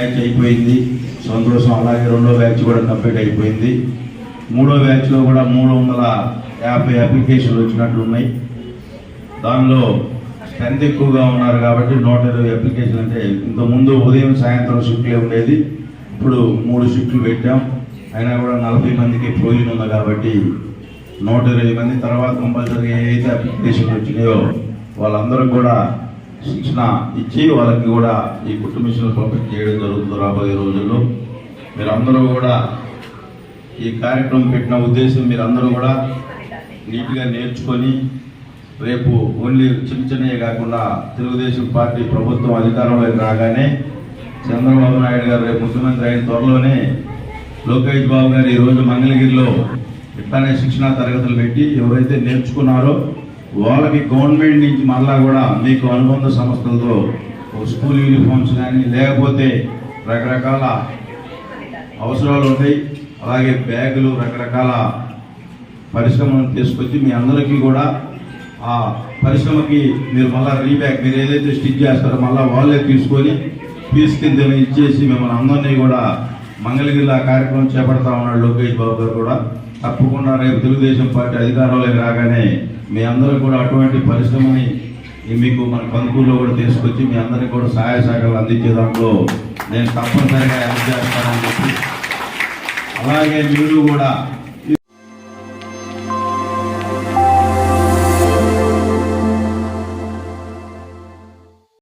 Batch అయిపోయింది, సంతోషం. అలాగే రెండో బ్యాచ్ కూడా కంప్లీట్ అయిపోయింది. మూడో బ్యాచ్లో కూడా 350 అప్లికేషన్లు వచ్చినట్లు ఉన్నాయి. దానిలో స్ట్రెంత్ ఎక్కువగా ఉన్నారు కాబట్టి 120 అప్లికేషన్. అంటే ఇంతకుముందు ఉదయం సాయంత్రం షిఫ్ట్లే ఉండేది, ఇప్పుడు 3 షిఫ్ట్లు పెట్టాం. అయినా కూడా 40 మందికి పోయిన ఉంది కాబట్టి 120 మంది. తర్వాత కంపల్సరీగా ఏదైతే అప్లికేషన్లు వచ్చినాయో వాళ్ళందరూ కూడా శిక్షణ ఇచ్చి వాళ్ళకి కూడా ఈ కుట్టు మిషన్లు పంపిణీ చేయడం జరుగుతుంది రాబోయే రోజుల్లో. మీరందరూ కూడా ఈ కార్యక్రమం పెట్టిన ఉద్దేశం మీరందరూ కూడా నీట్గా నేర్చుకొని రేపు ఓన్లీ చిన్నవే కాకుండా తెలుగుదేశం పార్టీ ప్రభుత్వం అధికారంలోకి రాగానే చంద్రబాబు నాయుడు గారు రేపు ముఖ్యమంత్రి అయిన త్వరలోనే లోకేష్ బాబు గారు ఈరోజు మంగళగిరిలో ఇట్లానే శిక్షణా తరగతులు పెట్టి ఎవరైతే నేర్చుకున్నారో వాళ్ళకి గవర్నమెంట్ నుంచి మళ్ళా కూడా మీకు అనుబంధ సంస్థలతో స్కూల్ యూనిఫామ్స్ కానీ లేకపోతే రకరకాల అవసరాలు ఉంటాయి. అలాగే బ్యాగులు, రకరకాల పరిశ్రమలను తీసుకొచ్చి మీ అందరికీ కూడా ఆ పరిశ్రమకి మీరు మళ్ళీ రీబ్యాక్ మీరు ఏదైతే స్టిచ్ చేస్తారో మళ్ళీ వాళ్ళే తీసుకొని ఫీజు కింద ఇచ్చేసి మిమ్మల్ని అందరినీ కూడా మంగళగిరిలో ఆ కార్యక్రమం చేపడతా ఉన్నాడు లోకేష్ బాబు గారు కూడా. తప్పకుండా రేపు తెలుగుదేశం పార్టీ అధికారంలోకి రాగానే మీ అందరూ కూడా అటువంటి పరిశ్రమని మీకు మన కందుకూరులో కూడా తీసుకొచ్చి మీ అందరికీ కూడా సహాయ సహకారాలు అందించే దాంట్లో నేను తప్పనిసరిగా హెల్ప్ చేస్తానని చెప్పి, అలాగే మీరు కూడా